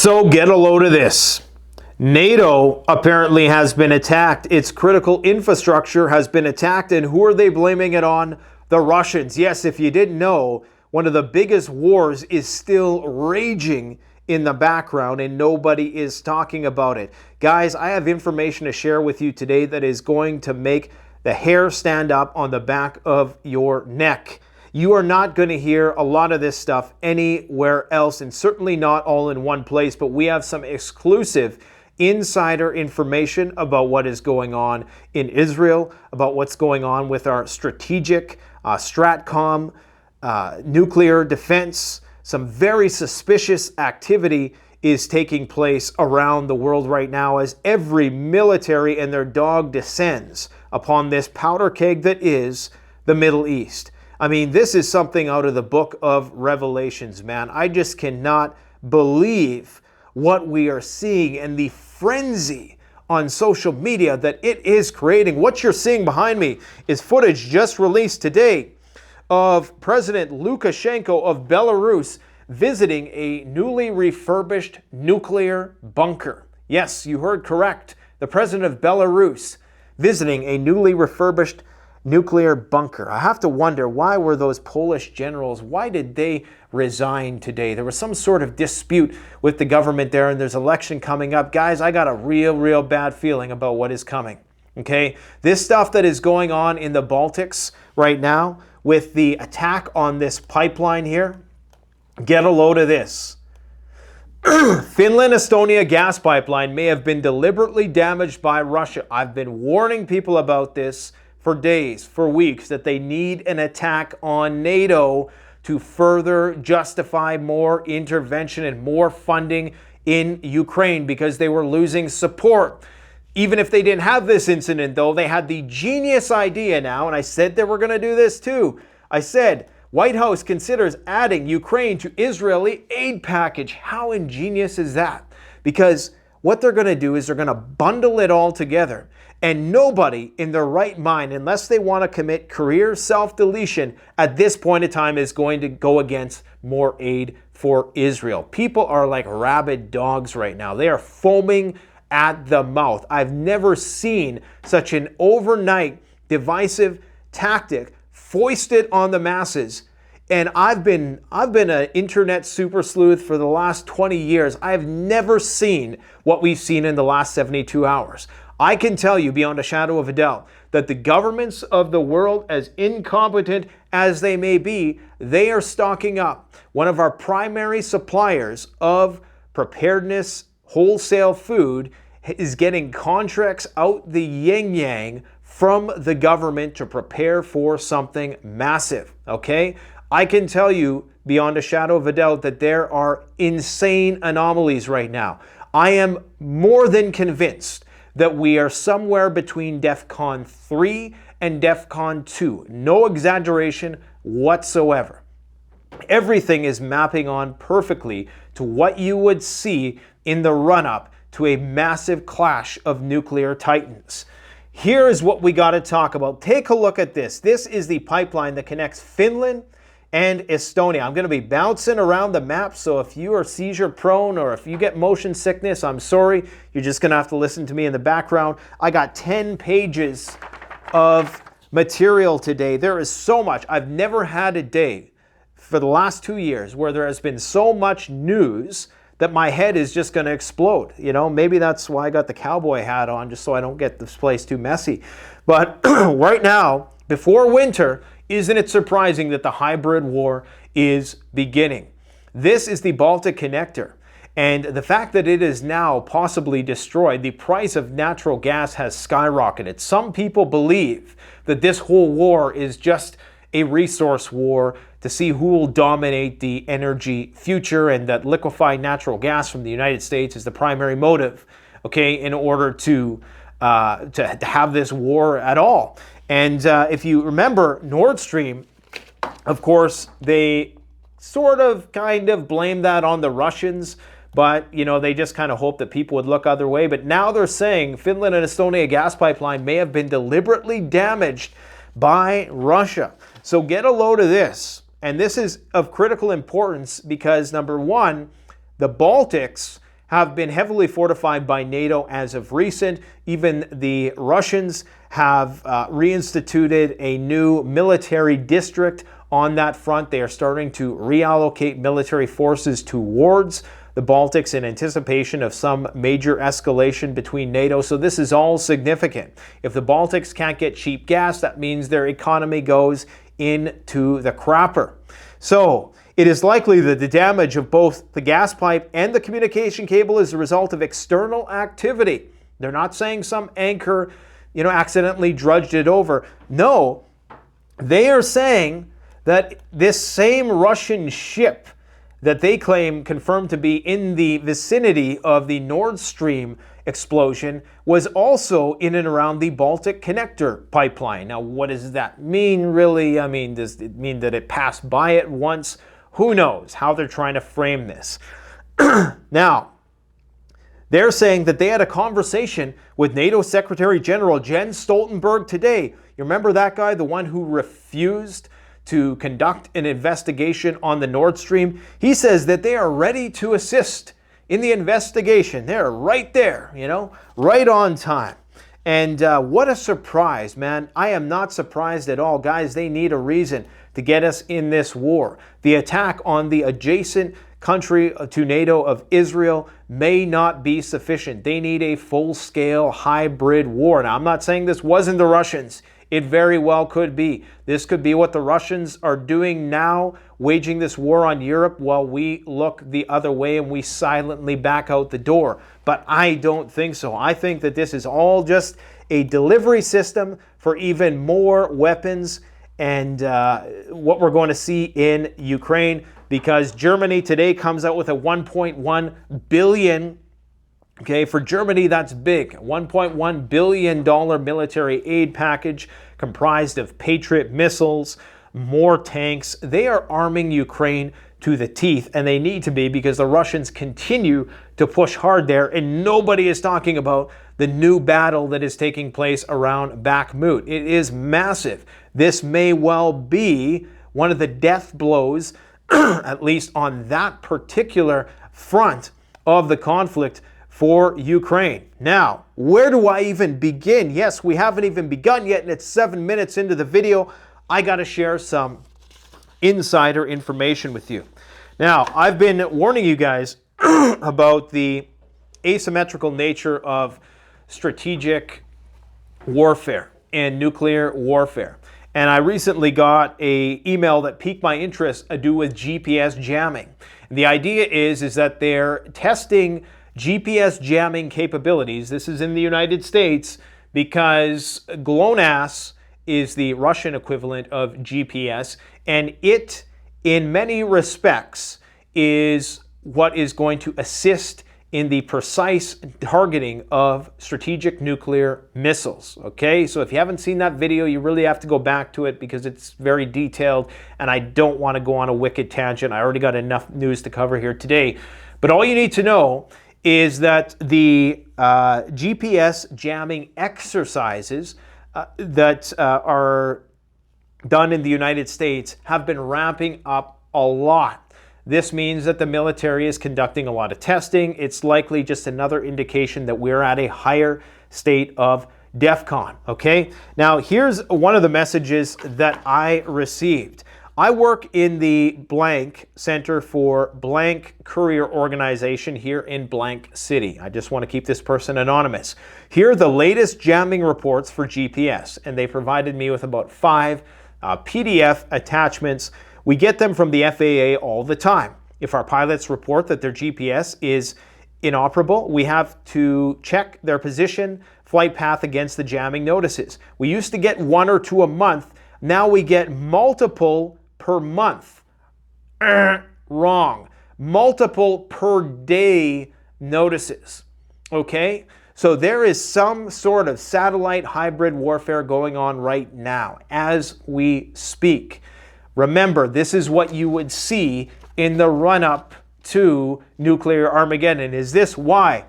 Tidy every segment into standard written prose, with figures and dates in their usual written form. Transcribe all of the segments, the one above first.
So get a load of this. NATO apparently has been attacked. Its critical infrastructure has been attacked. And who are they blaming it on? The Russians. Yes, if you didn't know, one of the biggest wars is still raging in the background and nobody is talking about it. Guys, I have information to share with you today that is going to make the hair stand up on the back of your neck. You are not going to hear a lot of this stuff anywhere else, and certainly not all in one place, but we have some exclusive insider information about what is going on in Israel, about what's going on with our strategic STRATCOM nuclear defense. Some very suspicious activity is taking place around the world right now as every military and their dog descends upon this powder keg that is the Middle East. I mean, this is something out of the book of Revelations, man. I just cannot believe what we are seeing and the frenzy on social media that it is creating. What you're seeing behind me is footage just released today of President Lukashenko of Belarus visiting a newly refurbished nuclear bunker. Yes, you heard correct. The president of Belarus visiting a newly refurbished nuclear bunker. I have to wonder, why were those Polish generals, why did they resign today? There was some sort of dispute with the government there, and there's election coming up. Guys, I got a real bad feeling about what is coming. Okay? This stuff that is going on in the Baltics right now with the attack on this pipeline here, get a load of this. Finland-Estonia gas pipeline may have been deliberately damaged by Russia. I've been warning people about this for days, for weeks, that they need an attack on NATO to further justify more intervention and more funding in Ukraine because they were losing support. Even if they didn't have this incident, though, they had the genius idea now, and I said they were going to do this too. I said, White House considers adding Ukraine to Israeli aid package. How ingenious is that? Because what they're going to do is they're going to bundle it all together. And nobody in their right mind, unless they want to commit career self-deletion at this point in time, is going to go against more aid for Israel. People are like rabid dogs right now. They are foaming at the mouth. I've never seen such an overnight divisive tactic foisted on the masses. And I've been an internet super sleuth for the last 20 years. I've never seen what we've seen in the last 72 hours. I can tell you beyond a shadow of a doubt that the governments of the world, as incompetent as they may be, they are stocking up. One of our primary suppliers of preparedness wholesale food is getting contracts out the yin-yang from the government to prepare for something massive, okay? I can tell you beyond a shadow of a doubt that there are insane anomalies right now. I am more than convinced that we are somewhere between DEFCON 3 and DEFCON 2. No exaggeration whatsoever. Everything is mapping on perfectly to what you would see in the run-up to a massive clash of nuclear titans. Here is what we got to talk about. Take a look at this. This is the pipeline that connects Finland and Estonia. I'm going to be bouncing around the map, so if you are seizure prone or if you get motion sickness, I'm sorry. You're just going to have to listen to me in the background. I got 10 pages of material today. There is so much. I've never had a day for the last 2 years where there has been so much news that my head is just going to explode. You know, maybe that's why I got the cowboy hat on, just so I don't get this place too messy. But right now, before winter, isn't it surprising that the hybrid war is beginning? This is the Baltic connector. And the fact that it is now possibly destroyed, the price of natural gas has skyrocketed. Some people believe that this whole war is just a resource war to see who will dominate the energy future, and that liquefied natural gas from the United States is the primary motive, okay, in order to have this war at all. And if you remember Nord Stream, of course, they sort of kind of blame that on the Russians, but you know, they just kind of hope that people would look other way. But now they're saying Finland and Estonia gas pipeline may have been deliberately damaged by Russia. So get a load of this. And this is of critical importance because, number one, the Baltics have been heavily fortified by NATO as of recent. Even the Russians have reinstituted a new military district on that front. They are starting to reallocate military forces towards the Baltics in anticipation of some major escalation between NATO. So this is all significant. If the Baltics can't get cheap gas, that means their economy goes into the crapper. So it is likely that the damage of both the gas pipe and the communication cable is a result of external activity. They're not saying some anchor, accidentally drudged it over. No, they are saying that this same Russian ship that they claim confirmed to be in the vicinity of the Nord Stream explosion was also in and around the Baltic connector pipeline. Now, what does that mean, really? I mean, does it mean that it passed by it once? Who knows how they're trying to frame this? Now, they're saying that they had a conversation with NATO Secretary General Jens Stoltenberg today. You remember that guy, the one who refused to conduct an investigation on the Nord Stream? He says that they are ready to assist in the investigation. They're right there, right on time. And what a surprise, man. I am not surprised at all. Guys, they need a reason to get us in this war. The attack on the adjacent country to NATO of Israel may not be sufficient. They need a full-scale hybrid war. Now, I'm not saying this wasn't the Russians. It very well could be. This could be what the Russians are doing now, waging this war on Europe while we look the other way and we silently back out the door. But I don't think so. I think that this is all just a delivery system for even more weapons and what we're going to see in Ukraine, because Germany today comes out with a $1.1 billion. Okay, for Germany, that's big. $1.1 billion military aid package comprised of Patriot missiles, more tanks. They are arming Ukraine to the teeth, and they need to be, because the Russians continue to push hard there, and nobody is talking about the new battle that is taking place around Bakhmut. It is massive. This may well be one of the death blows, at least on that particular front of the conflict for Ukraine. Now, where do I even begin? Yes, we haven't even begun yet, and it's 7 minutes into the video. I got to share some insider information with you. Now, I've been warning you guys about the asymmetrical nature of strategic warfare and nuclear warfare. And I recently got an email that piqued my interest to do with GPS jamming. And the idea is that they're testing GPS jamming capabilities. This is in the United States because GLONASS is the Russian equivalent of GPS, and it, in many respects, is what is going to assist in the precise targeting of strategic nuclear missiles. Okay, so if you haven't seen that video, you really have to go back to it because it's very detailed, and I don't want to go on a wicked tangent. I already got enough news to cover here today. But all you need to know is that the GPS jamming exercises that are done in the United States have been ramping up a lot. This means that the military is conducting a lot of testing. It's likely just another indication that we're at a higher state of DEFCON, okay? Now, here's one of the messages that I received. I work in the blank Center for Blank Courier Organization here in blank city. I just want to keep this person anonymous. Here are the latest jamming reports for GPS, and they provided me with about 5 PDF attachments. We get them from the FAA all the time. If our pilots report that their GPS is inoperable, we have to check their position, flight path against the jamming notices. We used to get 1 or 2 a month. Now we get multiple per month. Wrong. Multiple per day notices. Okay? So there is some sort of satellite hybrid warfare going on right now as we speak. Remember, this is what you would see in the run-up to nuclear Armageddon. Is this why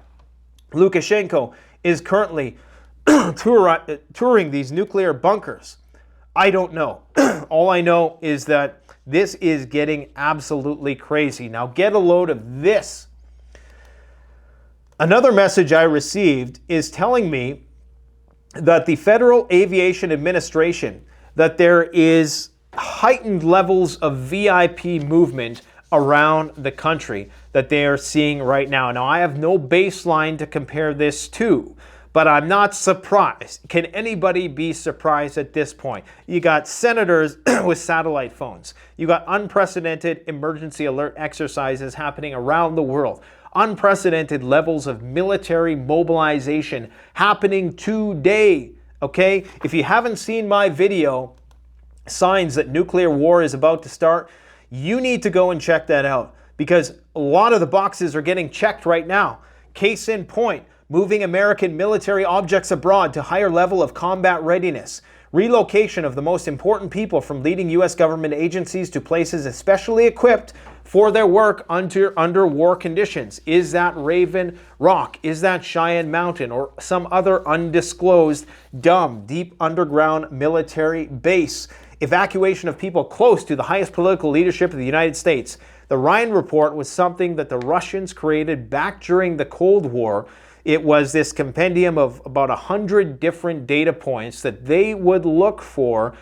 Lukashenko is currently touring these nuclear bunkers? I don't know. All I know is that this is getting absolutely crazy. Now get a load of this. Another message I received is telling me that the Federal Aviation Administration, that there is heightened levels of VIP movement around the country that they are seeing right now. Now, I have no baseline to compare this to, but I'm not surprised. Can anybody be surprised at this point? You got senators with satellite phones. You got unprecedented emergency alert exercises happening around the world. Unprecedented levels of military mobilization happening today, okay? If you haven't seen my video, Signs that Nuclear War is About to Start, you need to go and check that out, because a lot of the boxes are getting checked right now. Case in point, moving American military objects abroad to higher level of combat readiness. Relocation of the most important people from leading U.S. government agencies to places especially equipped for their work under war conditions. Is that Raven Rock? Is that Cheyenne Mountain? Or some other undisclosed, dumb, deep underground military base? Evacuation of people close to the highest political leadership of the United States. The Ryan Report was something that the Russians created back during the Cold War. It was this compendium of about 100 different data points that they would look for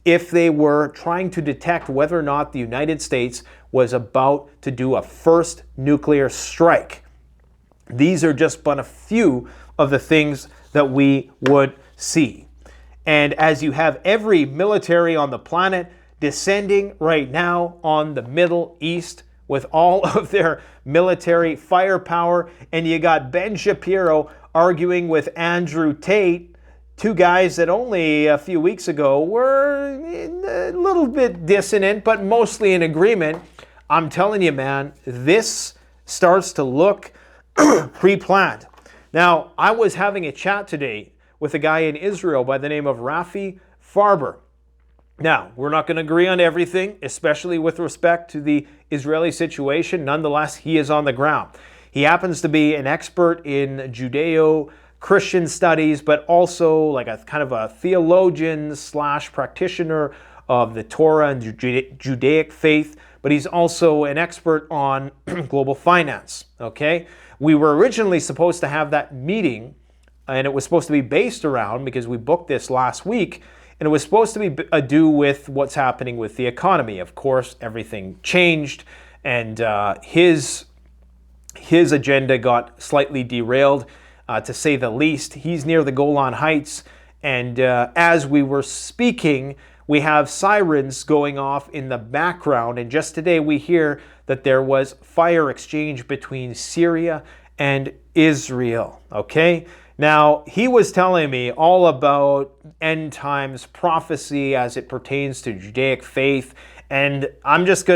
if they were trying to detect whether or not the United States was about to do a first nuclear strike. These are just but a few of the things that we would see. And as you have every military on the planet descending right now on the Middle East with all of their military firepower, and you got Ben Shapiro arguing with Andrew Tate, two guys that only a few weeks ago were a little bit dissonant, but mostly in agreement. I'm telling you, man, this starts to look pre-planned. Now, I was having a chat today with a guy in Israel by the name of Rafi Farber. Now, we're not going to agree on everything, especially with respect to the Israeli situation. Nonetheless, he is on the ground. He happens to be an expert in Judeo-Christian studies, but also like a kind of a theologian / practitioner of the Torah and Judaic faith, but he's also an expert on global finance, okay? We were originally supposed to have that meeting, and it was supposed to be based around, because we booked this last week, and it was supposed to be do with what's happening with the economy. Of course, everything changed, and his agenda got slightly derailed, to say the least. He's near the Golan Heights, and as we were speaking, we have sirens going off in the background, and just today we hear that there was fire exchange between Syria and Israel, okay? Now, he was telling me all about end times prophecy as it pertains to Judaic faith, and I guess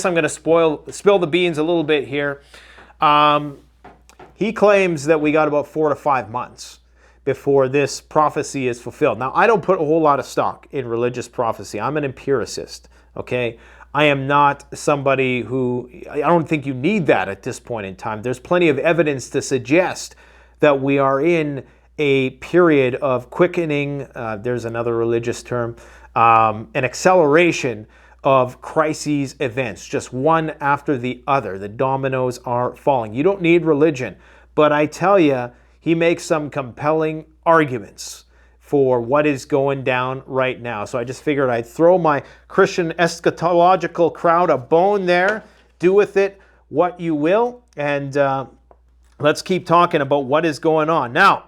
I'm gonna spill the beans a little bit here. He claims that we got about 4 to 5 months before this prophecy is fulfilled. Now, I don't put a whole lot of stock in religious prophecy. I'm an empiricist, okay? I am not somebody who, I don't think you need that at this point in time. There's plenty of evidence to suggest that we are in a period of quickening, there's another religious term, an acceleration of crises events, just one after the other. The dominoes are falling. You don't need religion, but I tell you, he makes some compelling arguments for what is going down right now. So I just figured I'd throw my Christian eschatological crowd a bone there. Do with it what you will, and let's keep talking about what is going on. Now,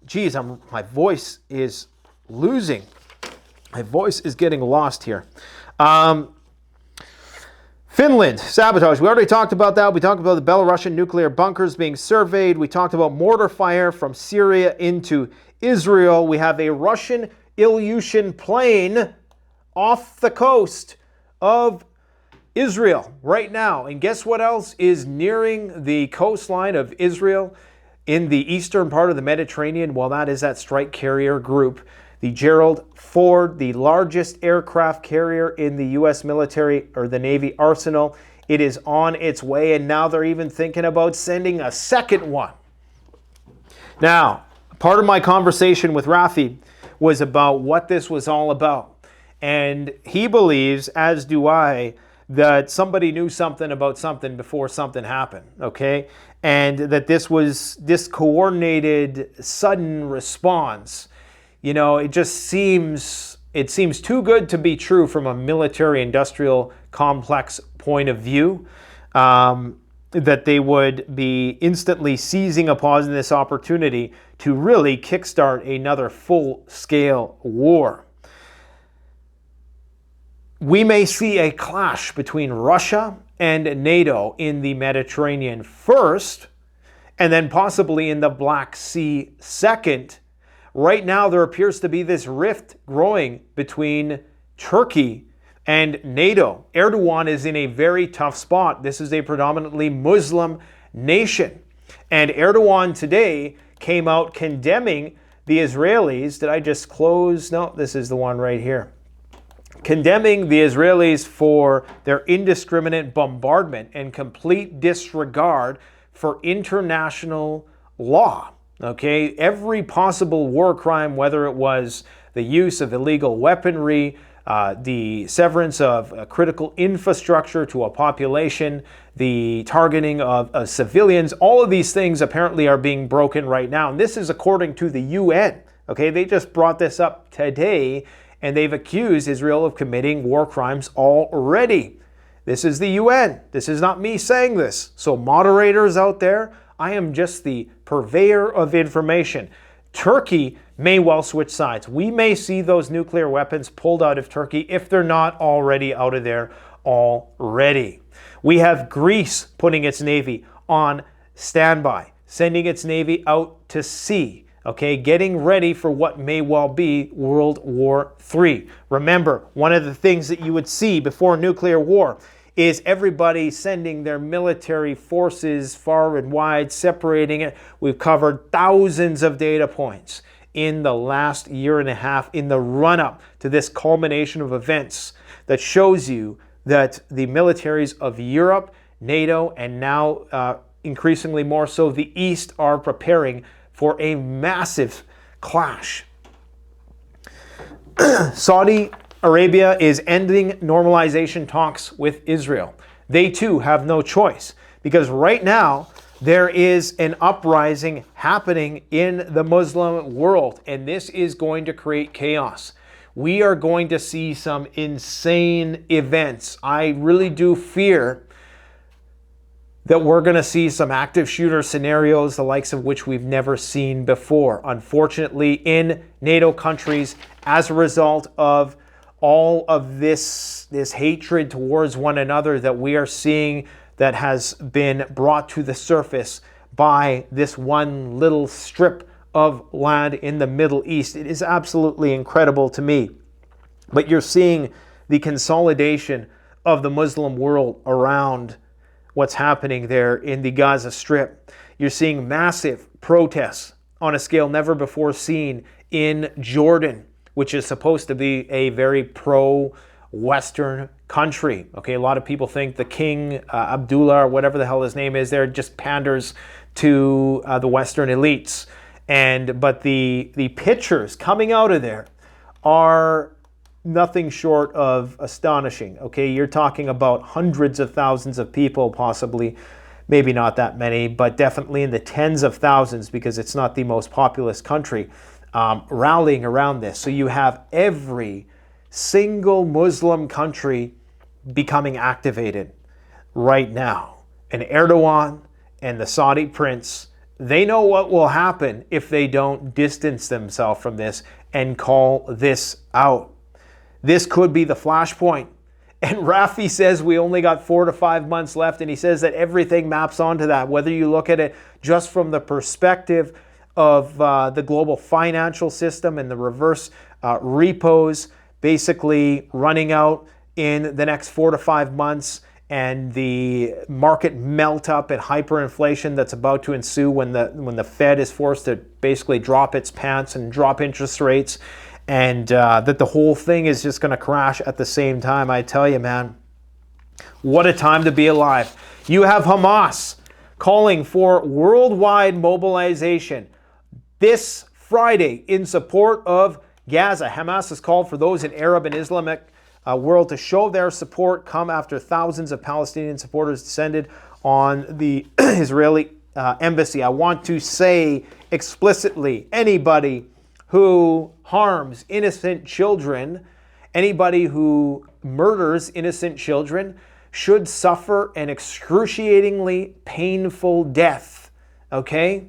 geez, my voice is losing. My voice is getting lost here. Finland, sabotage. We already talked about that. We talked about the Belarusian nuclear bunkers being surveyed. We talked about mortar fire from Syria into Israel. We have a Russian Ilyushin plane off the coast of Israel right now. And guess what else is nearing the coastline of Israel in the eastern part of the Mediterranean? Well, that is that strike carrier group, the Gerald Ford, the largest aircraft carrier in the U.S. military or the Navy arsenal. It is on its way, and now they're even thinking about sending a second one. Now, part of my conversation with Rafi was about what this was all about. And he believes, as do I, that somebody knew something about something before something happened, okay? And that this was this coordinated, sudden response. You know, it seems too good to be true from a military-industrial complex point of view, that they would be instantly seizing upon this opportunity to really kickstart another full-scale war. We may see a clash between Russia and NATO in the Mediterranean first, and then possibly in the Black Sea second. Right now, there appears to be this rift growing between Turkey and NATO. Erdogan is in a very tough spot. This is a predominantly Muslim nation. And Erdogan today came out condemning the Israelis. Did I just close? No, this is the one right here. Condemning the Israelis for their indiscriminate bombardment and complete disregard for international law. Okay, every possible war crime, whether it was the use of illegal weaponry, the severance of critical infrastructure to a population, the targeting of civilians, all of these things apparently are being broken right now. And this is according to the UN. Okay, they just brought this up today, and they've accused Israel of committing war crimes already. This is the UN. This is not me saying this. So moderators out there, I am just the purveyor of information. Turkey may well switch sides. We may see those nuclear weapons pulled out of Turkey if they're not already out of there already. We have Greece putting its navy on standby, sending its navy out to sea. Okay, getting ready for what may well be World War III. Remember, one of the things that you would see before nuclear war is everybody sending their military forces far and wide, separating it. We've covered thousands of data points in the last year and a half in the run-up to this culmination of events that shows you that the militaries of Europe, NATO, and now increasingly more so the East are preparing for a massive clash. Saudi Arabia is ending normalization talks with Israel. They too have no choice, because right now there is an uprising happening in the Muslim world, and this is going to create chaos. We are going to see some insane events. I really do fear that we're going to see some active shooter scenarios, the likes of which we've never seen before, unfortunately, in NATO countries as a result of all of this hatred towards one another that we are seeing that has been brought to the surface by this one little strip of land in the Middle East. It is absolutely incredible to me. But you're seeing the consolidation of the Muslim world around what's happening there in the Gaza Strip. You're seeing massive protests on a scale never before seen in Jordan, which is supposed to be a very pro-Western country. Okay, a lot of people think the King Abdullah, or whatever the hell his name is there, just panders to the Western elites. But the pictures coming out of there are nothing short of astonishing. Okay, you're talking about hundreds of thousands of people, possibly, maybe not that many, but definitely in the tens of thousands, because it's not the most populous country, rallying around this. So you have every single Muslim country becoming activated right now. And Erdogan and the Saudi prince, they know what will happen if they don't distance themselves from this and call this out. This could be the flashpoint. And Rafi says we only got 4 to 5 months left, and he says that everything maps onto that, whether you look at it just from the perspective of the global financial system and the reverse repos basically running out in the next 4 to 5 months, and the market melt up and hyperinflation that's about to ensue when the Fed is forced to basically drop its pants and drop interest rates, and that the whole thing is just going to crash at the same time. I tell you, man, what a time to be alive. You have Hamas calling for worldwide mobilization this Friday in support of Gaza. Hamas has called for those in Arab and Islamic world to show their support come after thousands of Palestinian supporters descended on the Israeli embassy. I want to say explicitly, anybody who harms innocent children, anybody who murders innocent children should suffer an excruciatingly painful death, okay?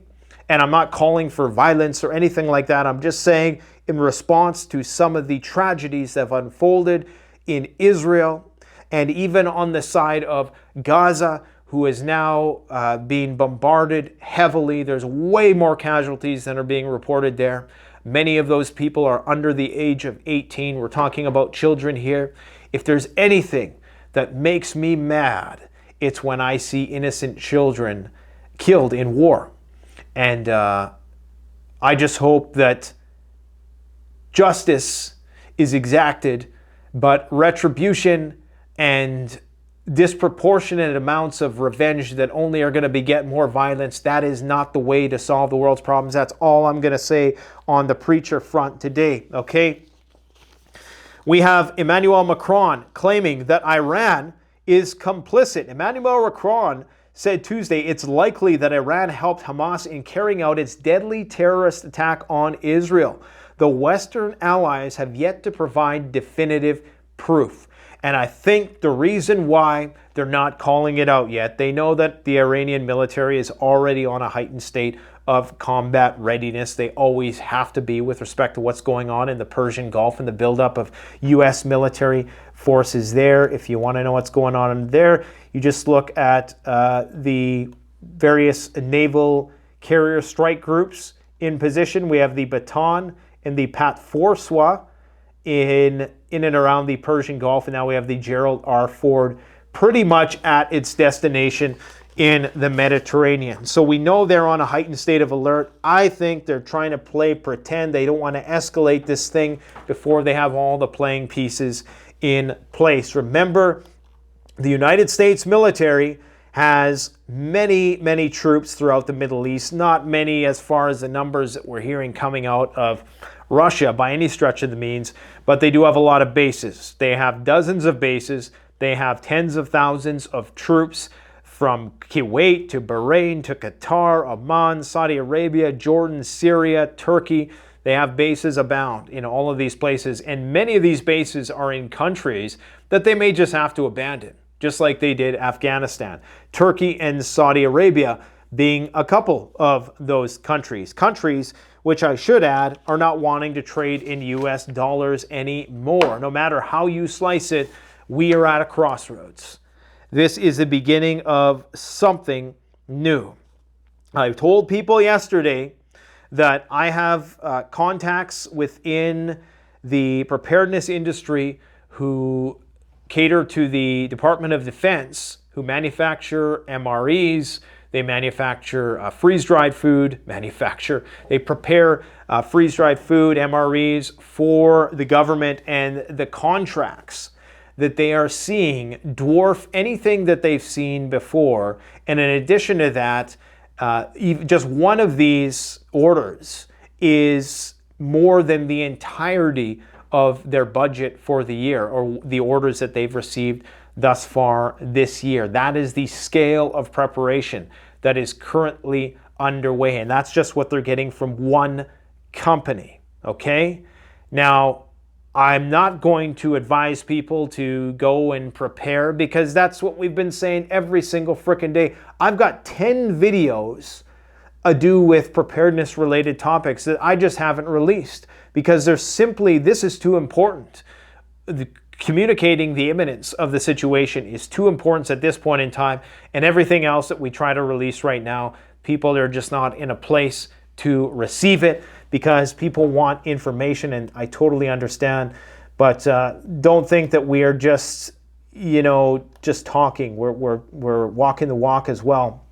And I'm not calling for violence or anything like that. I'm just saying in response to some of the tragedies that have unfolded in Israel and even on the side of Gaza, who is now being bombarded heavily. There's way more casualties than are being reported there. Many of those people are under the age of 18. We're talking about children here. If there's anything that makes me mad, it's when I see innocent children killed in war. And I just hope that justice is exacted, but retribution and disproportionate amounts of revenge that only are going to beget more violence, that is not the way to solve the world's problems. That's all I'm going to say on the preacher front today, okay? We have Emmanuel Macron claiming that Iran is complicit. Emmanuel Macron said Tuesday it's likely that Iran helped Hamas in carrying out its deadly terrorist attack on Israel. The Western allies have yet to provide definitive proof. And I think the reason why they're not calling it out yet, they know that the Iranian military is already on a heightened state of combat readiness. They always have to be with respect to what's going on in the Persian Gulf and the buildup of U.S. military forces there. If you want to know what's going on there, you just look at the various naval carrier strike groups in position. We have the Baton and the Pat Forsois in and around the Persian Gulf, and now we have the Gerald R. Ford pretty much at its destination in the Mediterranean. So we know they're on a heightened state of alert. I think they're trying to play pretend. They don't want to escalate this thing before they have all the playing pieces in place. Remember, the United States military has many, many troops throughout the Middle East. Not many as far as the numbers that we're hearing coming out of Russia by any stretch of the means, but they do have a lot of bases. They have dozens of bases. They have tens of thousands of troops from Kuwait to Bahrain to Qatar, Oman, Saudi Arabia, Jordan, Syria, Turkey. They have bases abound in all of these places, and many of these bases are in countries that they may just have to abandon, just like they did Afghanistan. Turkey and Saudi Arabia being a couple of those countries. Countries which I should add are not wanting to trade in US dollars anymore. No matter how you slice it, we are at a crossroads. This is the beginning of something new. I told people yesterday that I have contacts within the preparedness industry who cater to the Department of Defense, who manufacture MREs. They manufacture freeze-dried food, they prepare freeze-dried food, MREs for the government, and the contracts that they are seeing dwarf anything that they've seen before. And in addition to that, just one of these orders is more than the entirety of their budget for the year, or the orders that they've received thus far this year. That is the scale of preparation that is currently underway, and that's just what they're getting from one company, okay? Now, I'm not going to advise people to go and prepare, because that's what we've been saying every single frickin' day. I've got 10 videos ado with preparedness related topics that I just haven't released, because there's simply, this is too important. Communicating the imminence of the situation is too important at this point in time, and everything else that we try to release right now, people are just not in a place to receive it, because people want information, and I totally understand. But don't think that we are just, just talking. We're walking the walk as well.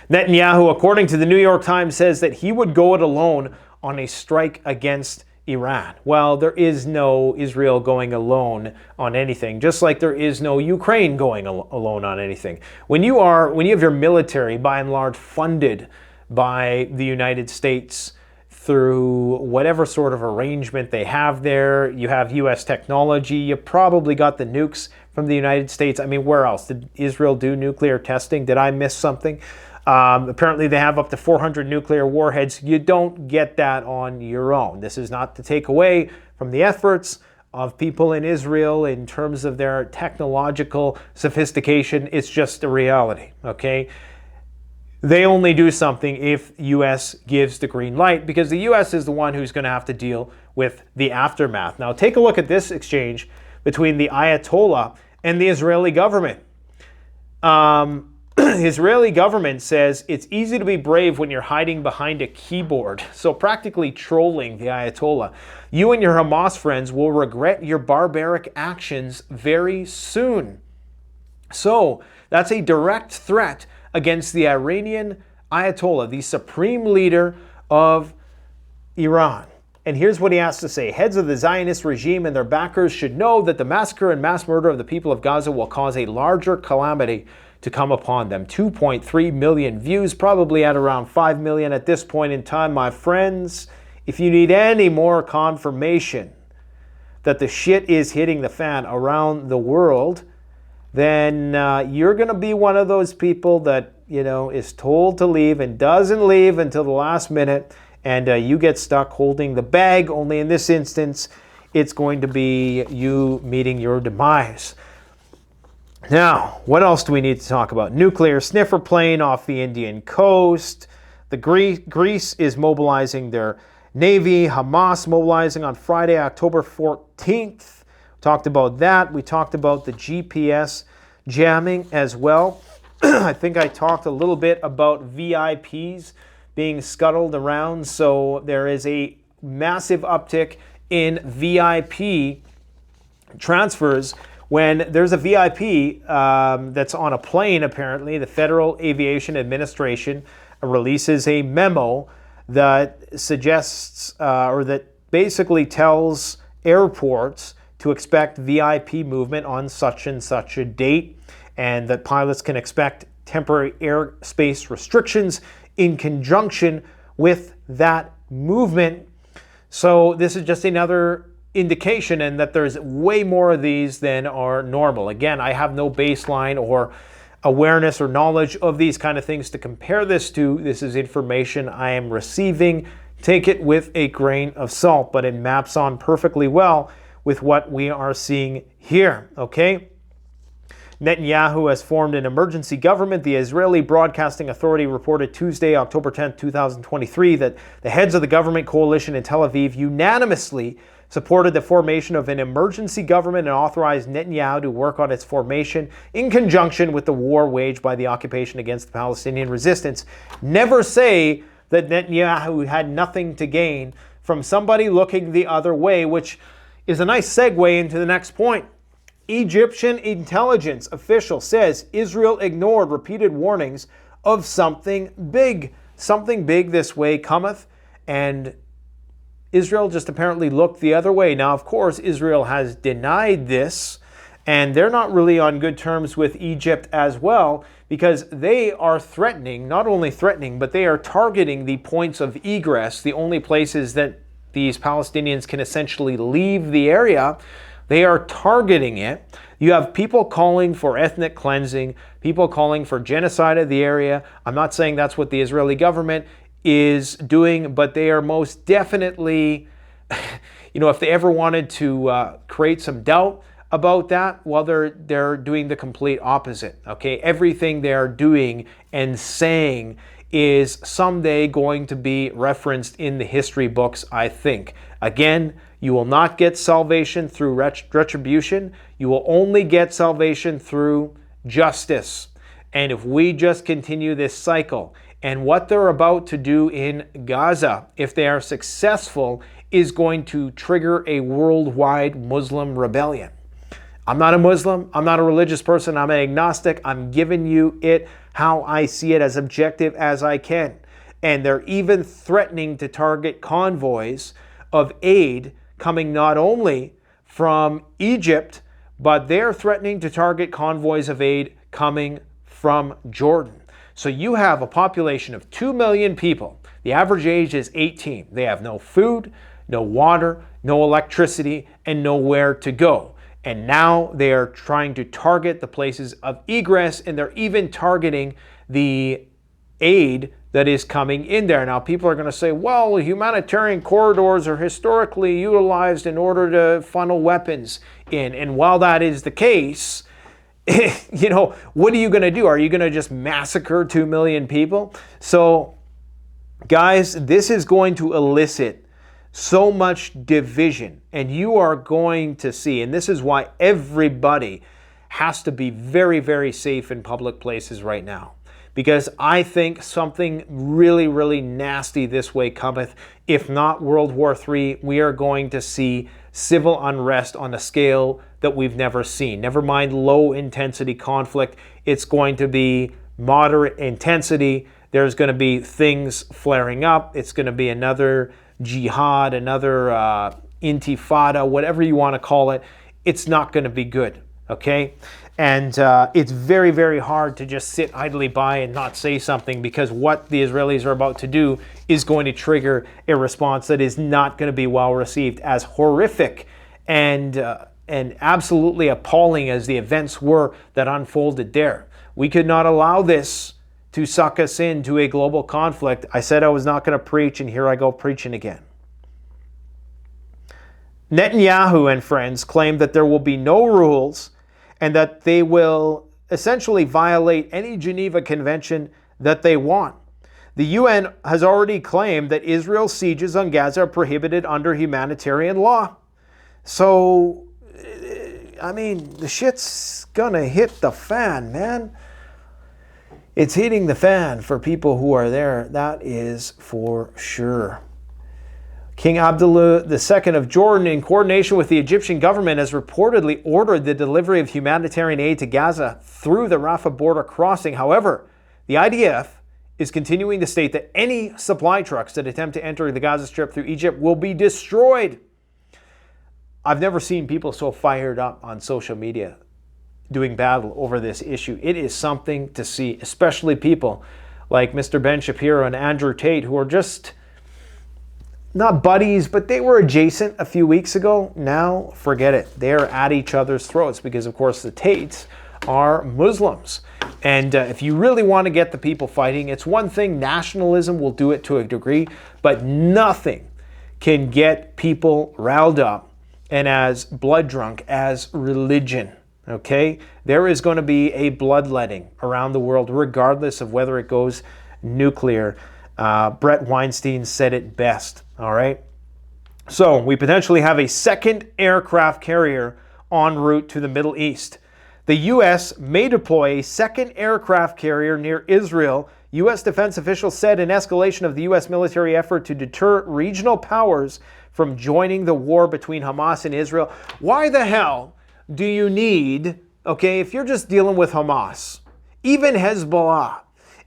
Netanyahu, according to the New York Times, says that he would go it alone on a strike against Iran. Well, there is no Israel going alone on anything, just like there is no Ukraine going alone on anything. When you have your military by and large funded by the United States through whatever sort of arrangement they have there. You have US technology. You probably got the nukes from the United States. I mean, where else? Did Israel do nuclear testing? Did I miss something? Apparently they have up to 400 nuclear warheads. You don't get that on your own. This is not to take away from the efforts of people in Israel in terms of their technological sophistication. It's just a reality, okay? They only do something if US gives the green light, because the US is the one who's going to have to deal with the aftermath. Now take a look at this exchange between the Ayatollah and the Israeli government. Israeli government says it's easy to be brave when you're hiding behind a keyboard. So practically trolling the Ayatollah. You and your Hamas friends will regret your barbaric actions very soon. So that's a direct threat against the Iranian Ayatollah, the supreme leader of Iran. And here's what he has to say. Heads of the Zionist regime and their backers should know that the massacre and mass murder of the people of Gaza will cause a larger calamity to come upon them. 2.3 million views, probably at around 5 million at this point in time. My friends, if you need any more confirmation that the shit is hitting the fan around the world, then you're going to be one of those people that, you know, is told to leave and doesn't leave until the last minute, and you get stuck holding the bag. Only in this instance, it's going to be you meeting your demise. Now, what else do we need to talk about? Nuclear sniffer plane off the Indian coast. Greece is mobilizing their navy. Hamas mobilizing on Friday, October 14th. We talked about that. We talked about the GPS jamming as well. I think I talked a little bit about VIPs being scuttled around. So there is a massive uptick in VIP transfers. When there's a VIP that's on a plane, apparently, the Federal Aviation Administration releases a memo that suggests or that basically tells airports to expect VIP movement on such and such a date, and that pilots can expect temporary airspace restrictions in conjunction with that movement. So this is just another indication, and that there's way more of these than are normal. Again, I have no baseline or awareness or knowledge of these kind of things to compare this to. This is information I am receiving. Take it with a grain of salt, but it maps on perfectly well with what we are seeing here, okay? Netanyahu has formed an emergency government. The Israeli Broadcasting Authority reported Tuesday, October 10, 2023, that the heads of the government coalition in Tel Aviv unanimously supported the formation of an emergency government and authorized Netanyahu to work on its formation in conjunction with the war waged by the occupation against the Palestinian resistance. Never say that Netanyahu had nothing to gain from somebody looking the other way, which is a nice segue into the next point. Egyptian intelligence official says Israel ignored repeated warnings of something big. Something big this way cometh, and Israel just apparently looked the other way. Now, of course, Israel has denied this, and they're not really on good terms with Egypt as well, because they are threatening, not only threatening, but they are targeting the points of egress, the only places that these Palestinians can essentially leave the area. They are targeting it. You have people calling for ethnic cleansing, people calling for genocide of the area. I'm not saying that's what the Israeli government is doing, but they are most definitely, you know, if they ever wanted to create some doubt about that, well, they're doing the complete opposite, okay? Everything they're doing and saying is someday going to be referenced in the history books, I think. Again, you will not get salvation through retribution. You will only get salvation through justice. And if we just continue this cycle, and what they're about to do in Gaza, if they are successful, is going to trigger a worldwide Muslim rebellion. I'm not a Muslim. I'm not a religious person. I'm an agnostic. I'm giving you it how I see it, as objective as I can. And they're even threatening to target convoys of aid coming not only from Egypt, but they're threatening to target convoys of aid coming from Jordan. So you have a population of 2 million people The average age is 18. They have no food, no water, no electricity, and nowhere to go. And now they are trying to target the places of egress, and they're even targeting the aid that is coming in there. Now, people are going to say, well, humanitarian corridors are historically utilized in order to funnel weapons in. And while that is the case, you know, what are you going to do? Are you going to just massacre 2 million people? So, guys, this is going to elicit so much division, and you are going to see, and this is why everybody has to be very, very safe in public places right now. Because I think something really, really nasty this way cometh. If not World War III, we are going to see civil unrest on a scale that we've never seen. Never mind low intensity conflict. It's going to be moderate intensity. There's going to be things flaring up. It's going to be another jihad, another intifada, whatever you want to call it. It's not going to be good, okay? And it's very, very hard to just sit idly by and not say something, because what the Israelis are about to do is going to trigger a response that is not going to be well received. As horrific and absolutely appalling as the events were that unfolded there, we could not allow this to suck us into a global conflict. I said I was not going to preach, and here I go preaching again. Netanyahu and friends claim that there will be no rules and that they will essentially violate any Geneva Convention that they want. The UN has already claimed that Israel's sieges on Gaza are prohibited under humanitarian law. So, I mean, the shit's gonna hit the fan, man. It's hitting the fan for people who are there. That is for sure. King Abdullah II of Jordan, in coordination with the Egyptian government, has reportedly ordered the delivery of humanitarian aid to Gaza through the Rafah border crossing. However, the IDF is continuing to state that any supply trucks that attempt to enter the Gaza Strip through Egypt will be destroyed. I've never seen people so fired up on social media doing battle over this issue. It is something to see, especially people like Mr. Ben Shapiro and Andrew Tate, who are just not buddies, but they were adjacent a few weeks ago. Now, forget it. They're at each other's throats because, of course, the Tates are Muslims. And if you really want to get the people fighting, it's one thing. Nationalism will do it to a degree, but nothing can get people riled up and as blood drunk as religion. Okay? There is going to be a bloodletting around the world, regardless of whether it goes nuclear. Brett Weinstein said it best. All right? So we potentially have a second aircraft carrier en route to the Middle East. The U.S. may deploy a second aircraft carrier near Israel, U.S. defense officials said, in escalation of the U.S. military effort to deter regional powers from joining the war between Hamas and Israel. Why the hell do you need, okay, if you're just dealing with Hamas, even Hezbollah,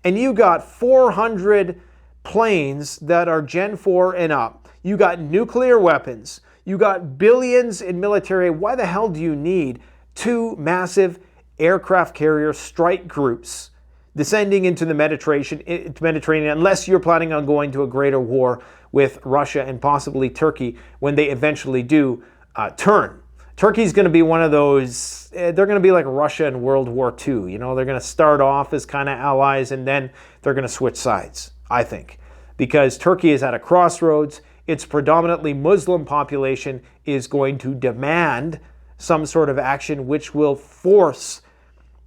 and you got 400 planes that are Gen 4 and up, you got nuclear weapons, you got billions in military, why the hell do you need two massive aircraft carrier strike groups descending into the Mediterranean, unless you're planning on going to a greater war with Russia and possibly Turkey when they eventually do turn? Turkey's going to be one of those, they're going to be like Russia in World War II. You know, they're going to start off as kind of allies and then they're going to switch sides, I think. Because Turkey is at a crossroads. Its predominantly Muslim population is going to demand some sort of action which will force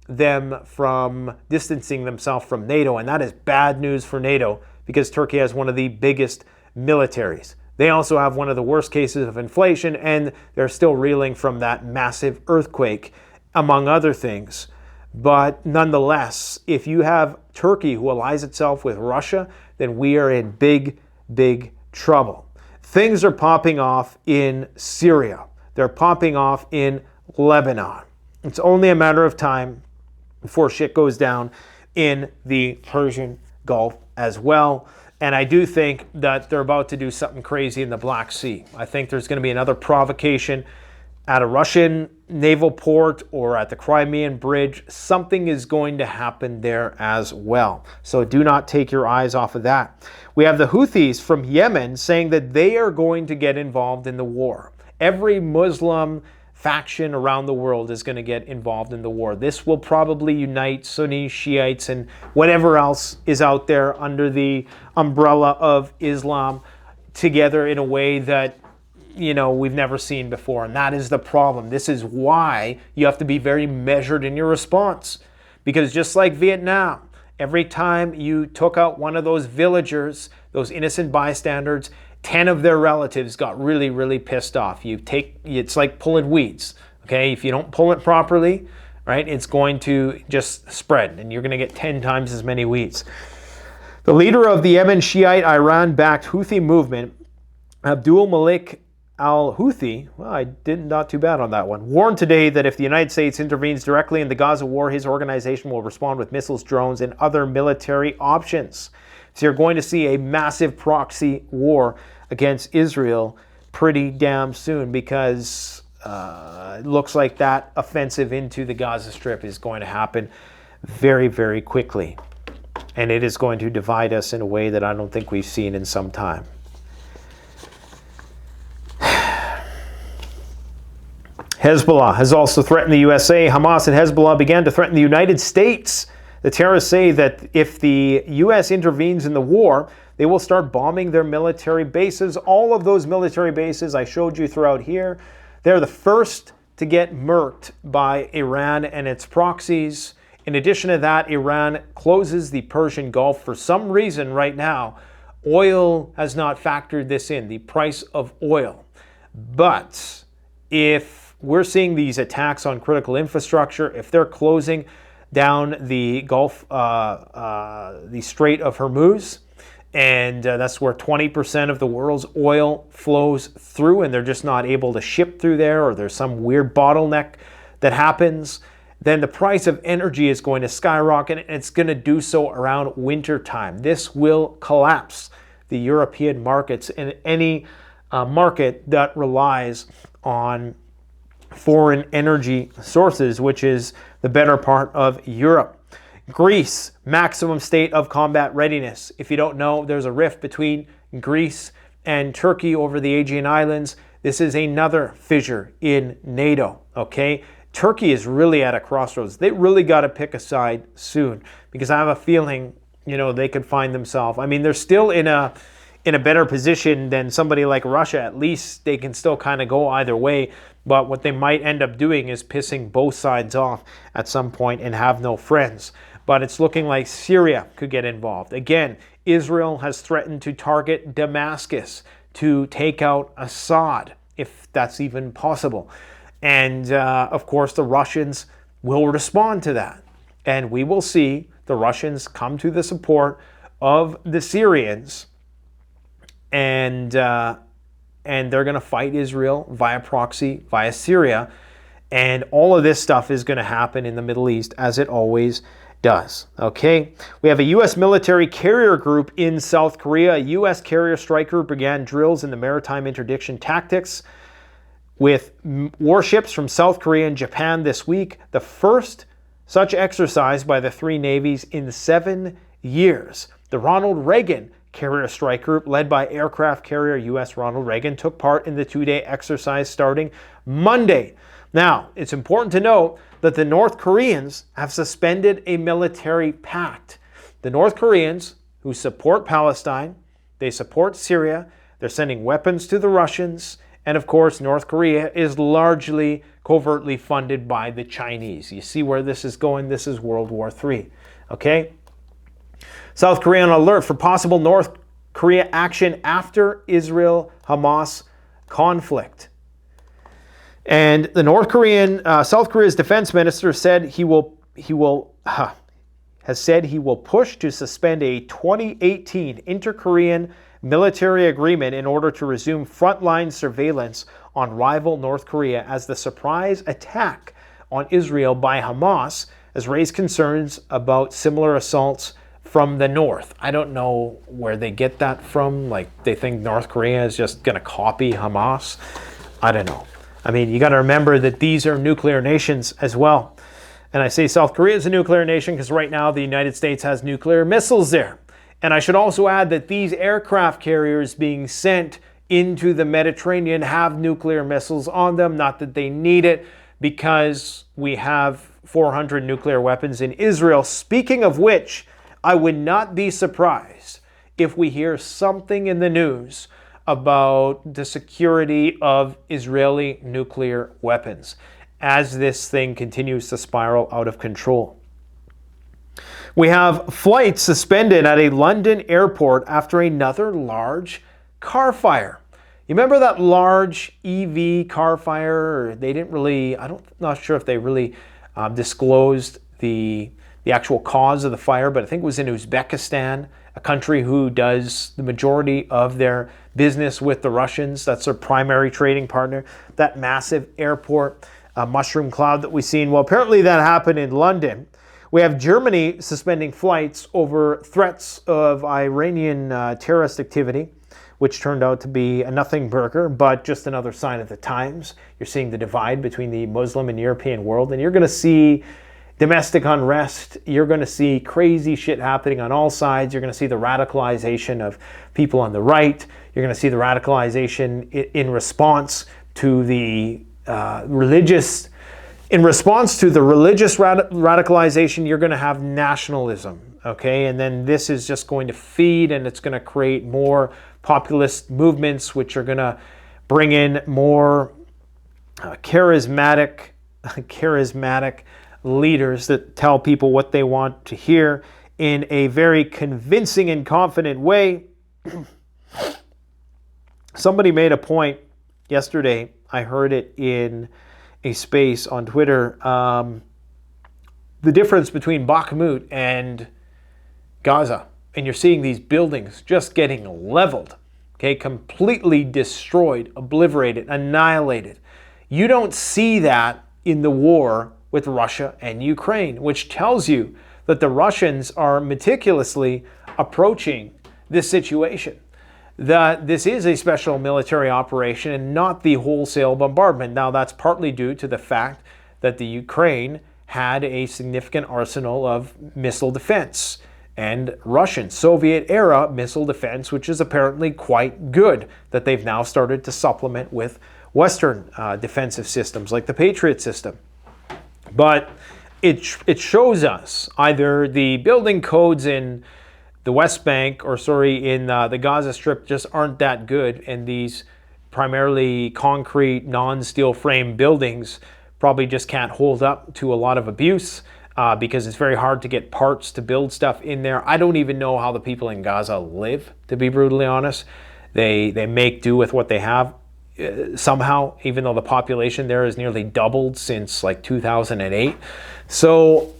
them from distancing themselves from NATO. And that is bad news for NATO because Turkey has one of the biggest militaries. They also have one of the worst cases of inflation, and they're still reeling from that massive earthquake, among other things. But nonetheless, if you have Turkey who allies itself with Russia, then we are in big, big trouble. Things are popping off in Syria. They're popping off in Lebanon. It's only a matter of time before shit goes down in the Persian Gulf as well. And I do think that they're about to do something crazy in the Black Sea. I think there's going to be another provocation at a Russian naval port or at the Crimean Bridge, something is going to happen there as well. So do not take your eyes off of that. We have the Houthis from Yemen saying that they are going to get involved in the war. Every Muslim faction around the world is going to get involved in the war. This will probably unite Sunni, Shiites, and whatever else is out there under the umbrella of Islam together in a way that, you know, we've never seen before. And that is the problem. This is why you have to be very measured in your response. Because just like Vietnam, every time you took out one of those villagers, those innocent bystanders, 10 of their relatives got really, really pissed off. It's like pulling weeds, okay? If you don't pull it properly, right, it's going to just spread and you're going to get 10 times as many weeds. The leader of the Yemen Shiite Iran-backed Houthi movement, Abdul Malik al-Houthi, well, not too bad on that one, warned today that if the United States intervenes directly in the Gaza war, his organization will respond with missiles, drones, and other military options. So you're going to see a massive proxy war against Israel pretty damn soon, because it looks like that offensive into the Gaza Strip is going to happen very, very quickly. And it is going to divide us in a way that I don't think we've seen in some time. Hezbollah has also threatened the USA. Hamas and Hezbollah began to threaten the United States. The terrorists say that if the U.S. intervenes in the war, they will start bombing their military bases. All of those military bases I showed you throughout here, they're the first to get murked by Iran and its proxies. In addition to that, Iran closes the Persian Gulf. For some reason right now, oil has not factored this in, the price of oil. But if we're seeing these attacks on critical infrastructure, if they're closing down the Gulf, the Strait of Hormuz, and that's where 20% of the world's oil flows through, and they're just not able to ship through there, or there's some weird bottleneck that happens, then the price of energy is going to skyrocket, and it's going to do so around winter time. This will collapse the European markets and any market that relies on foreign energy sources, which is the better part of Europe. Greece, maximum state of combat readiness. If you don't know, there's a rift between Greece and Turkey over the Aegean Islands. This is another fissure in NATO, okay? Turkey is really at a crossroads. They really got to pick a side soon, because I have a feeling, you know, they could find themselves. I mean, they're still in a better position than somebody like Russia. At least they can still kind of go either way. But what they might end up doing is pissing both sides off at some point and have no friends. But it's looking like Syria could get involved. Again, Israel has threatened to target Damascus to take out Assad, if that's even possible. And of course, the Russians will respond to that. And we will see the Russians come to the support of the Syrians, and they're going to fight Israel via proxy, via Syria. And all of this stuff is going to happen in the Middle East, as it always does. Okay, we have a U.S. military carrier group in South Korea. A U.S. carrier strike group began drills in the maritime interdiction tactics with warships from South Korea and Japan this week, the first such exercise by the three navies in 7 years. The Ronald Reagan carrier strike group, led by aircraft carrier U.S. Ronald Reagan, took part in the two-day exercise starting Monday. Now, it's important to note that the North Koreans have suspended a military pact. The North Koreans, who support Palestine, they support Syria, they're sending weapons to the Russians, and of course, North Korea is largely covertly funded by the Chinese. You see where this is going? This is World War III, okay? South Korea on alert for possible North Korea action after Israel-Hamas conflict. And the South Korea's defense minister said he will push to suspend a 2018 inter-Korean military agreement in order to resume frontline surveillance on rival North Korea, as the surprise attack on Israel by Hamas has raised concerns about similar assaults from the North. I don't know where they get that from. Like, they think North Korea is just going to copy Hamas. I don't know. I mean, you got to remember that these are nuclear nations as well. And I say South Korea is a nuclear nation because right now the United States has nuclear missiles there. And I should also add that these aircraft carriers being sent into the Mediterranean have nuclear missiles on them. Not that they need it, because we have 400 nuclear weapons in Israel. Speaking of which, I would not be surprised if we hear something in the news about the security of Israeli nuclear weapons as this thing continues to spiral out of control. We have flights suspended at a London airport after another large car fire. You remember that large EV car fire? They didn't really, not sure if they really disclosed the actual cause of the fire, but I think it was in Uzbekistan, a country who does the majority of their business with the Russians. That's their primary trading partner. That massive airport, mushroom cloud that we've seen. Well, apparently that happened in London. We have Germany suspending flights over threats of Iranian terrorist activity, which turned out to be a nothing burger, but just another sign of the times. You're seeing the divide between the Muslim and European world, and you're going to see domestic unrest. You're going to see crazy shit happening on all sides. You're going to see the radicalization of people on the right. You're going to see the radicalization in response to the religious. In response to the religious radicalization, you're going to have nationalism, okay? And then this is just going to feed, and it's going to create more populist movements, which are going to bring in more charismatic leaders that tell people what they want to hear in a very convincing and confident way. Somebody made a point yesterday. I heard it in a space on Twitter. The difference between Bakhmut and Gaza, and you're seeing these buildings just getting leveled, okay, completely destroyed, obliterated, annihilated. You don't see that in the war with Russia and Ukraine, which tells you that the Russians are meticulously approaching this situation, that this is a special military operation and not the wholesale bombardment. Now, that's partly due to the fact that the Ukraine had a significant arsenal of missile defense and Russian Soviet-era missile defense, which is apparently quite good, that they've now started to supplement with Western defensive systems like the Patriot system. But it shows us either the building codes in the West Bank, in the Gaza Strip just aren't that good, and these primarily concrete, non-steel frame buildings probably just can't hold up to a lot of abuse because it's very hard to get parts to build stuff in there. I don't even know how the people in Gaza live, to be brutally honest. They make do with what they have somehow, even though the population there has nearly doubled since like 2008. So,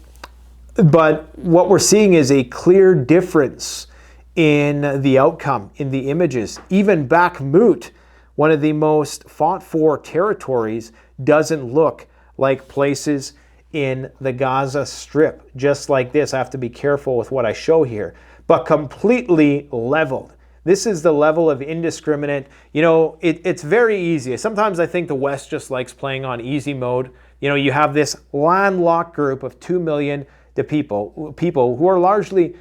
but what we're seeing is a clear difference in the outcome, in the images. Even Bakhmut, one of the most fought for territories, doesn't look like places in the Gaza Strip. Just like this, I have to be careful with what I show here, but completely leveled. This is the level of indiscriminate, it's very easy. Sometimes I think the West just likes playing on easy mode. You have this landlocked group of 2 million people who are largely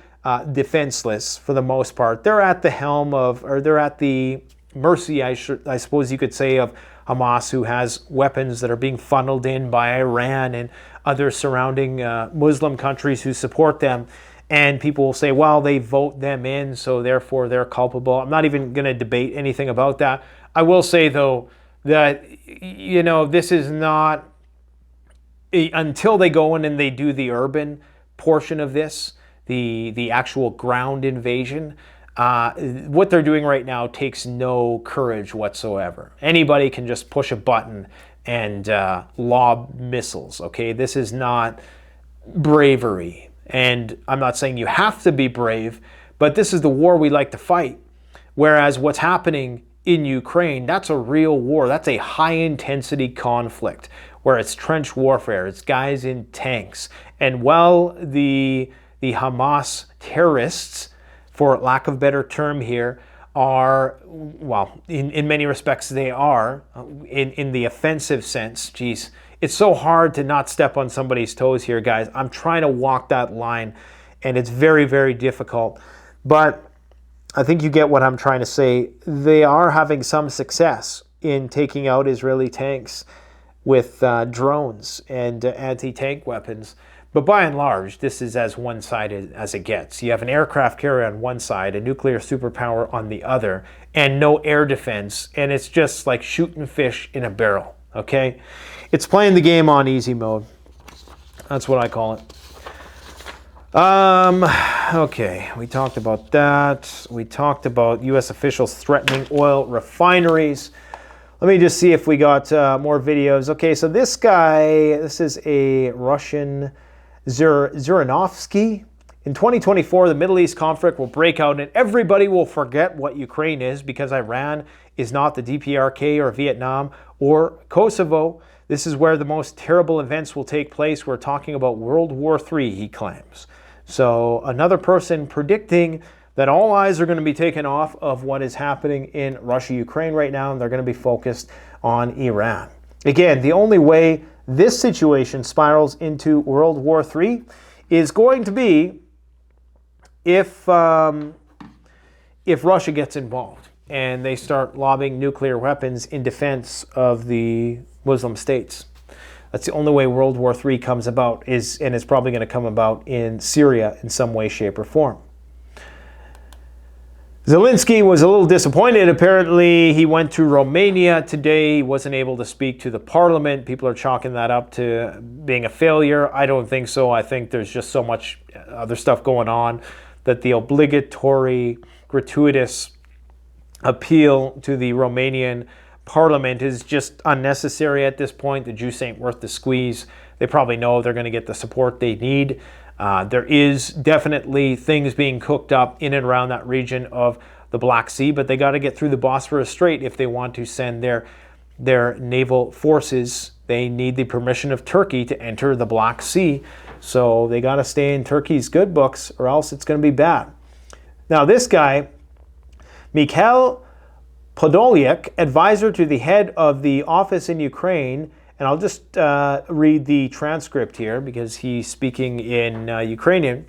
defenseless for the most part. They're at the helm of, or they're at the mercy, I suppose you could say, of Hamas, who has weapons that are being funneled in by Iran and other surrounding Muslim countries who support them. And people will say, well, they vote them in, so therefore they're culpable. I'm not even going to debate anything about that. I will say, though, that, this is not, until they go in and they do the urban portion of this, the actual ground invasion, what they're doing right now takes no courage whatsoever. Anybody can just push a button and lob missiles, okay? This is not bravery. And I'm not saying you have to be brave, but this is the war we like to fight. Whereas what's happening in Ukraine, that's a real war. That's a high-intensity conflict where it's trench warfare. It's guys in tanks. And while the Hamas terrorists, for lack of a better term here, are, well, in many respects they are, in the offensive sense. Geez, it's so hard to not step on somebody's toes here, guys. I'm trying to walk that line, and it's very, very difficult. But I think you get what I'm trying to say. They are having some success in taking out Israeli tanks with drones and anti-tank weapons. But by and large, this is as one-sided as it gets. You have an aircraft carrier on one side, a nuclear superpower on the other, and no air defense. And it's just like shooting fish in a barrel, okay? It's playing the game on easy mode. That's what I call it. Okay, we talked about that. We talked about U.S. officials threatening oil refineries. Let me just see if we got more videos. Okay, so this guy, this is a Russian Zhirinovsky. In 2024, the Middle East conflict will break out and everybody will forget what Ukraine is because Iran is not the DPRK or Vietnam or Kosovo. This is where the most terrible events will take place. We're talking about World War III, he claims. So another person predicting that all eyes are going to be taken off of what is happening in Russia, Ukraine right now, and they're going to be focused on Iran. Again, the only way this situation spirals into World War III is going to be if Russia gets involved and they start lobbing nuclear weapons in defense of the Muslim states. That's the only way World War III comes about, and it's probably going to come about in Syria in some way, shape, or form. Zelensky was a little disappointed. Apparently, he went to Romania today. He wasn't able to speak to the parliament. People are chalking that up to being a failure. I don't think so. I think there's just so much other stuff going on that the obligatory, gratuitous appeal to the Romanian parliament is just unnecessary at this point. The juice ain't worth the squeeze. They probably know they're going to get the support they need. There is definitely things being cooked up in and around that region of the Black Sea, but they got to get through the Bosphorus Strait if they want to send their naval forces. They need the permission of Turkey to enter the Black Sea. So they got to stay in Turkey's good books or else it's going to be bad. Now this guy, Mikhail Podolyak, advisor to the head of the office in Ukraine, and I'll just read the transcript here because he's speaking in Ukrainian.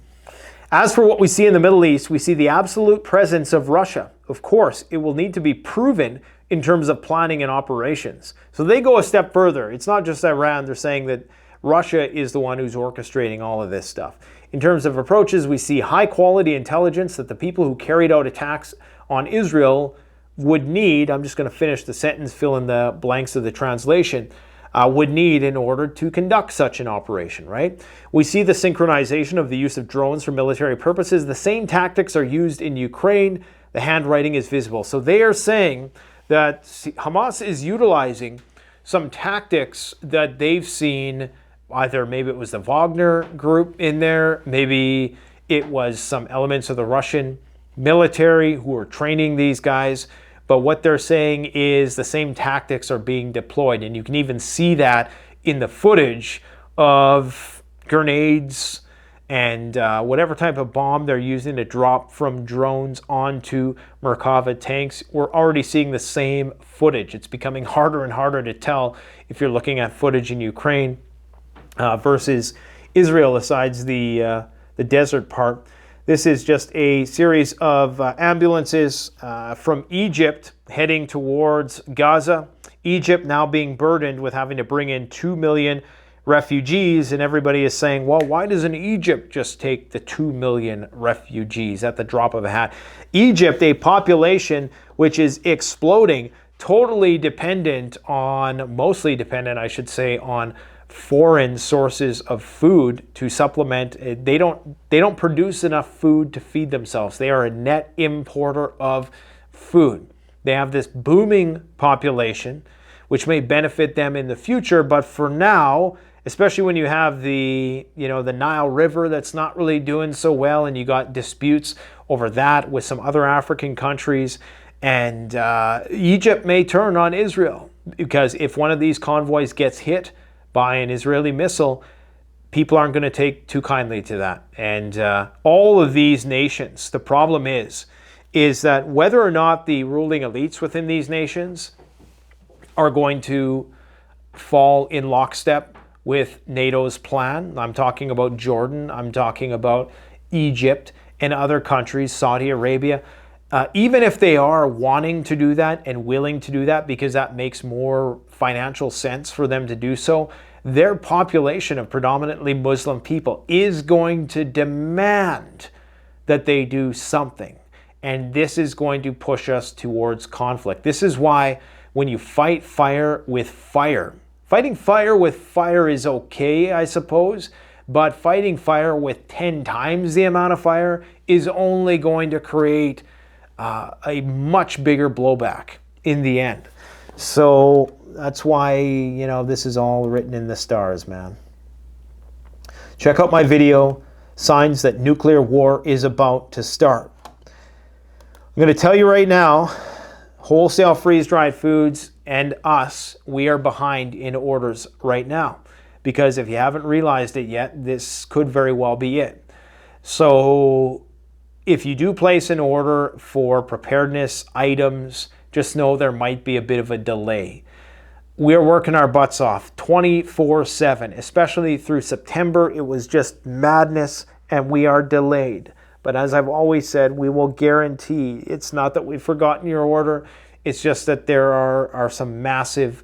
As for what we see in the Middle East, we see the absolute presence of Russia. Of course, it will need to be proven in terms of planning and operations. So they go a step further. It's not just Iran. They're saying that Russia is the one who's orchestrating all of this stuff. In terms of approaches, we see high quality intelligence that the people who carried out attacks on Israel would need. I'm just going to finish the sentence, fill in the blanks of the translation. Would need in order to conduct such an operation, right? We see the synchronization of the use of drones for military purposes. The same tactics are used in Ukraine. The handwriting is visible. So they are saying that Hamas is utilizing some tactics that they've seen, either maybe it was the Wagner group in there, maybe it was some elements of the Russian military who are training these guys. But what they're saying is the same tactics are being deployed. And you can even see that in the footage of grenades and whatever type of bomb they're using to drop from drones onto Merkava tanks. We're already seeing the same footage. It's becoming harder and harder to tell if you're looking at footage in Ukraine versus Israel, besides the desert part. This is just a series of ambulances from Egypt heading towards Gaza. Egypt now being burdened with having to bring in 2 million refugees, and everybody is saying, well, why doesn't Egypt just take the 2 million refugees at the drop of a hat? Egypt, a population which is exploding, totally dependent on, mostly dependent, I should say, on foreign sources of food to supplement. They don't produce enough food to feed themselves. They are a net importer of food. They have this booming population, which may benefit them in the future, but for now, especially when you have the Nile River that's not really doing so well, and you got disputes over that with some other African countries, and Egypt may turn on Israel, because if one of these convoys gets hit by an Israeli missile, people aren't going to take too kindly to that. And all of these nations, the problem is is that whether or not the ruling elites within these nations are going to fall in lockstep with NATO's plan. I'm talking about Jordan, I'm talking about Egypt and other countries, Saudi Arabia. Even if they are wanting to do that and willing to do that because that makes more financial sense for them to do so, their population of predominantly Muslim people is going to demand that they do something. And this is going to push us towards conflict. This is why when you fight fire with fire, fighting fire with fire is okay, I suppose, but fighting fire with 10 times the amount of fire is only going to create a much bigger blowback in the end. So that's why, you know, this is all written in the stars, man. Check out my video, Signs That Nuclear War is About to Start. I'm going to tell you right now, wholesale freeze-dried foods and us, we are behind in orders right now. Because if you haven't realized it yet, this could very well be it. So if you do place an order for preparedness items, just know there might be a bit of a delay. We are working our butts off 24/7, especially through September. It was just madness and we are delayed. But as I've always said, we will guarantee, it's not that we've forgotten your order, it's just that there are some massive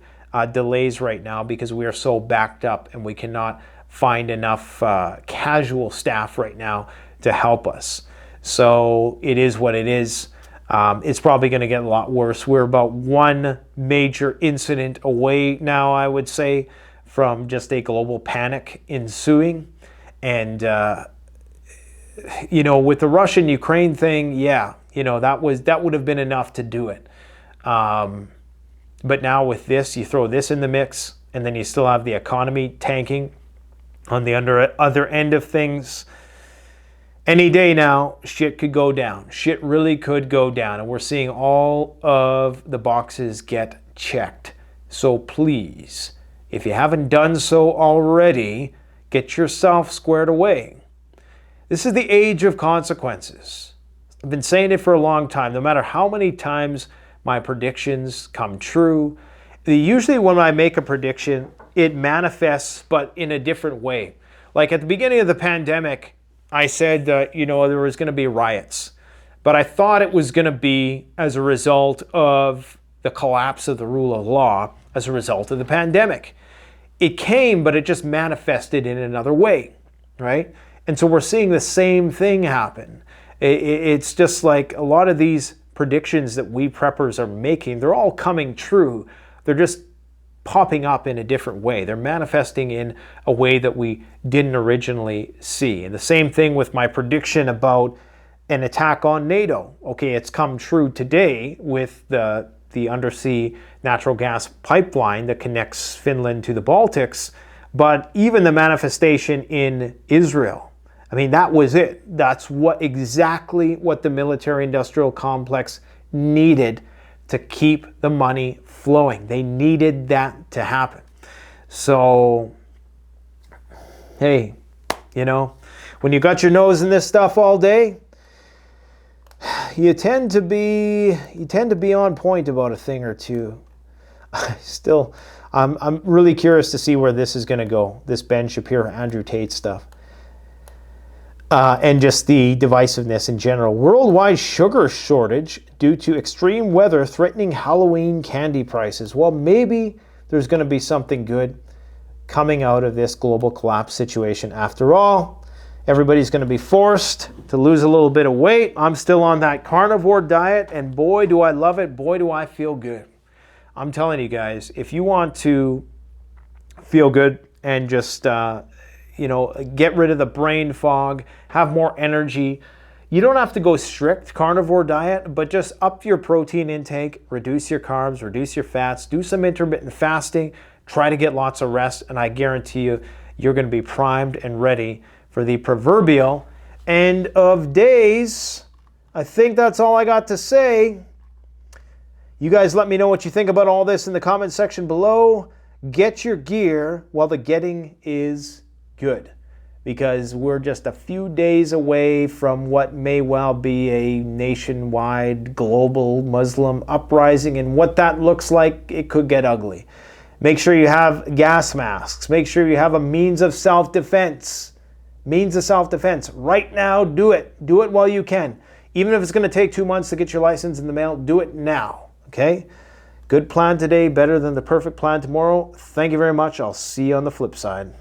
delays right now because we are so backed up and we cannot find enough casual staff right now to help us. So it is what it is. It's probably going to get a lot worse. We're about one major incident away now, I would say, from just a global panic ensuing. And you know, with the Russian-Ukraine thing, yeah, you know, that would have been enough to do it. But now with this, you throw this in the mix, and then you still have the economy tanking on the other end of things. Any day now, shit could go down. Shit really could go down, and we're seeing all of the boxes get checked. So please, if you haven't done so already, get yourself squared away. This is the age of consequences. I've been saying it for a long time. No matter how many times my predictions come true, usually when I make a prediction, it manifests, but in a different way. Like at the beginning of the pandemic, I said that, you know, there was going to be riots, but I thought it was going to be as a result of the collapse of the rule of law as a result of the pandemic. It came, but it just manifested in another way, right? And so we're seeing the same thing happen. It's just like a lot of these predictions that we preppers are making, they're all coming true. They're just popping up in a different way. They're manifesting in a way that we didn't originally see. And the same thing with my prediction about an attack on NATO. Okay, it's come true today with the undersea natural gas pipeline that connects Finland to the Baltics, but even the manifestation in Israel. I mean, that was it. That's exactly what the military-industrial complex needed to keep the money flowing. They needed that to happen. So, hey, you know, when you got your nose in this stuff all day, you tend to be on point about a thing or two. I'm really curious to see where this is going to go. This Ben Shapiro, Andrew Tate stuff. And just the divisiveness in general. Worldwide sugar shortage due to extreme weather threatening Halloween candy prices. Well, maybe there's going to be something good coming out of this global collapse situation. After all, everybody's going to be forced to lose a little bit of weight. I'm still on that carnivore diet, and boy, do I love it. Boy, do I feel good. I'm telling you guys, if you want to feel good and just you know, get rid of the brain fog, have more energy. You don't have to go strict carnivore diet, but just up your protein intake, reduce your carbs, reduce your fats, do some intermittent fasting, try to get lots of rest, and I guarantee you, you're going to be primed and ready for the proverbial end of days. I think that's all I got to say. You guys let me know what you think about all this in the comment section below. Get your gear while the getting is good. because we're just a few days away from what may well be a nationwide global Muslim uprising, and what that looks like, it could get ugly. Make sure you have gas masks. Make sure you have a means of self-defense. Means of self-defense. Right now, do it. Do it while you can. Even if it's going to take 2 months to get your license in the mail, do it now. Okay? Good plan today, better than the perfect plan tomorrow. Thank you very much. I'll see you on the flip side.